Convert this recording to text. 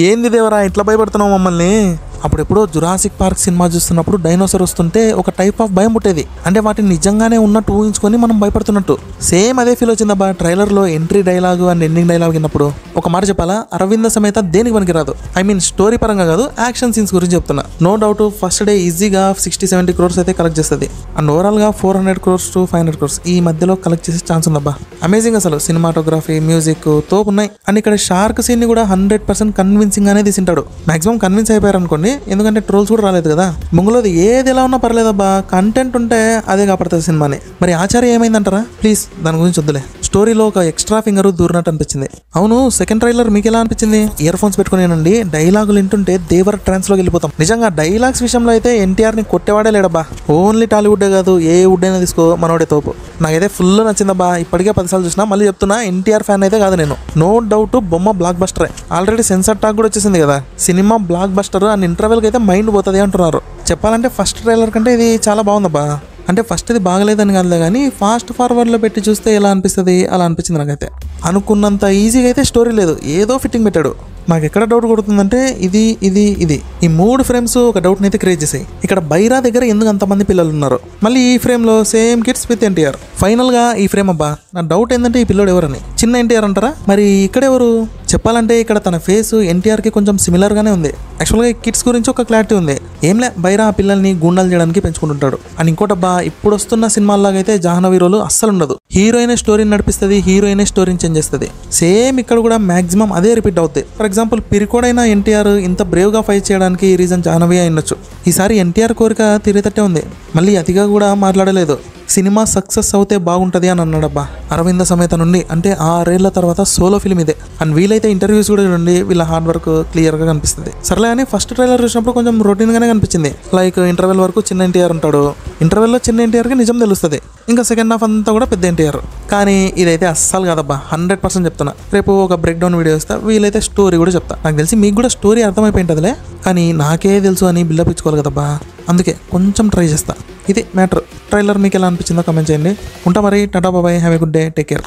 ఏంది దేవరా ఇట్లా భయపడుతున్నావు మమ్మల్ని? అప్పుడెప్పుడో జురాసిక్ పార్క్ సినిమా చూస్తున్నప్పుడు డైనోసార్ వస్తుంటే ఒక టైప్ ఆఫ్ భయం పుట్టేది. అంటే వాటిని నిజంగానే ఉన్నట్టు ఊహించుకొని మనం భయపడుతున్నట్టు. సేమ్ అదే ఫీల్ వచ్చిందబ్బా ట్రైలర్లో entry dialogue and ending dialogue విన్నప్పుడు. ఒక మాట చెప్పాలా, అరవింద సమేత దేనికి పనికిరాదు. ఐ మీన్ స్టోరీ పరంగా కాదు, యాక్షన్ సీన్స్ గురించి చెప్తున్నా. నో డౌట్ ఫస్ట్ డే ఈజీగా 60-70 crores అయితే కలెక్ట్ చేస్తుంది. అండ్ ఓవరాల్గా 400 crores to 500 crores ఈ మధ్యలో కలెక్ట్ చేసే ఛాన్స్ ఉందబ్బా. అమేజింగ్ అసలు సినిమాటోగ్రఫీ, మ్యూజిక్ తోపు ఉన్నాయి. అండ్ ఇక్కడ షార్క్ సీన్ ని కూడా 100% కన్విన్సింగ్ అనేది తీసింటాడు. మాక్సిమం కన్విన్స్ అయిపోయారు అనుకోండి, ఎందుకంటే ట్రోల్స్ కూడా రాలేదు కదా. ముంగులోది ఏది ఎలా ఉన్నా పర్లేదబ్బా, కంటెంట్ ఉంటే అదే కాపాడుతుంది సినిమాని. మరి ఆచార్య ఏమైందంటారా? ప్లీజ్ దాని గురించి వద్దులే. స్టోరీలో ఒక ఎక్స్ట్రా ఫింగర్ దూరినట్టు అనిపించింది. అవును, సెకండ్ ట్రైలర్ మీకు ఎలా అనిపించింది? ఇయర్ ఫోన్స్ పెట్టుకునేనండి డైలాగులు వింటుంటే దేవర్ ట్రాన్స్ లోకి వెళ్ళిపోతాం. నిజంగా డైలాగ్స్ విషయంలో అయితే ఎన్టీఆర్ ని కొట్టేవాడే లేడబ్బా. ఓన్లీ టాలీవుడ్డే కాదు, ఏ వుడ్ అయినా తీసుకో మనోడే తోపు. నాకైతే ఫుల్ నచ్చిందబ్బా. ఇప్పటికే 10 సార్లు చూసినా, మళ్ళీ చెప్తున్నా ఎన్టీఆర్ ఫ్యాన్ అయితే కాదు నేను. నో డౌట్ బొమ్మ బ్లాక్ బస్టరే. ఆల్రెడీ సెన్సార్ టాక్ కూడా వచ్చేసింది కదా. సినిమా బ్లాక్ బస్టర్ అని ఇంటర్వెల్ కి అయితే మైండ్ పోతుంది అంటున్నారు. చెప్పాలంటే ఫస్ట్ ట్రైలర్ కంటే ఇది చాలా బాగుందబ్బా. అంటే ఫస్ట్ ఇది బాగలేదని కాదులే కానీ ఫాస్ట్ ఫార్వర్డ్లో పెట్టి చూస్తే ఎలా అనిపిస్తుంది అలా అనిపించింది నాకైతే. అనుకున్నంత ఈజీగా అయితే స్టోరీ లేదు, ఏదో ఫిట్టింగ్ పెట్టాడు. నాకు ఎక్కడ డౌట్ కొడుతుందంటే ఇది ఈ 3 ఫ్రేమ్స్ ఒక డౌట్ని అయితే క్రియేట్ చేసాయి. ఇక్కడ బైరా దగ్గర ఎందుకు అంతమంది పిల్లలు ఉన్నారు, మళ్ళీ ఈ ఫ్రేమ్లో సేమ్ కిడ్స్ విత్ ఎన్టీఆర్. ఫైనల్గా ఈ ఫ్రేమ్ అబ్బా, నా డౌట్ ఏంటంటే ఈ పిల్లోడు ఎవరని. చిన్న ఎన్టీఆర్ అంటారా? మరి ఇక్కడ ఎవరు? చెప్పాలంటే ఇక్కడ తన ఫేస్ ఎన్టీఆర్కి కొంచెం సిమిలర్గానే ఉంది. యాక్చువల్గా ఈ కిడ్స్ గురించి ఒక క్లారిటీ ఉంది. ఏంలే, బైరా ఆ పిల్లల్ని గుండాలు చేయడానికి పెంచుకుంటుంటాడు. అండ్ ఇంకోటబ్బా, ఇప్పుడు వస్తున్న సినిమాల్లాగా అయితే జాహ్నవి రోల్ అస్సలు ఉండదు. హీరోయిన్ స్టోరీని నడిపిస్తుంది, హీరోయిన్ స్టోరీని చేంజ్ చేస్తుంది. సేమ్ ఇక్కడ కూడా మాక్సిమం అదే రిపీట్ అవుతాయి. ఫర్ ఎగ్జాంపుల్ పిరికోడైన ఎన్టీఆర్ ఇంత బ్రేవ్గా ఫైట్ చేయడానికి రీజన్ జాహ్నవి అయినచ్చు. ఈసారి ఎన్టీఆర్ కోరిక తీరేటట్టే ఉంది. మళ్ళీ అతిగా కూడా మాట్లాడలేదు. సినిమా సక్సెస్ అవుతే బాగుంటుంది అని అన్నాడబ్బా. అరవింద సమేత నుండి అంటే 6 ఏళ్ల తర్వాత సోలో ఫిల్మ్ ఇదే. అండ్ వీలైతే ఇంటర్వ్యూస్ కూడా చూడండి, వీళ్ళ హార్డ్ వర్క్ క్లియర్గా కనిపిస్తుంది. సర్లే అని ఫస్ట్ ట్రైలర్ చూసినప్పుడు కొంచెం రొటీన్గానే కనిపించింది. లైక్ ఇంటర్వెల్ వరకు చిన్న ఎన్టీఆర్ ఉంటాడు, ఇంటర్వెల్లో చిన్న ఎన్టీఆర్కి నిజం తెలుస్తుంది. ఇంకా సెకండ్ హాఫ్ అంతా కూడా పెద్ద ఎన్టీఆర్. కానీ ఇదైతే అస్సలు కాదబ్బా, 100% చెప్తున్నా. రేపు ఒక బ్రేక్ డౌన్ వీడియో ఇస్తా, వీలైతే స్టోరీ కూడా చెప్తా. నాకు తెలిసి మీకు కూడా స్టోరీ అర్థమైపోయింటుందిలే, కానీ నాకే తెలుసు అని బిల్డప్ ఇచ్చుకోవాలి కదబ్బా. అందుకే కొంచెం ట్రై చేస్తా. ఇది మ్యాటర్. ట్రైలర్ మీకు ఎలా అనిపించిందో కామెంట్ చేయండి. ఉంటా మరి, టాటా బాబాయ్, have a good day, take care.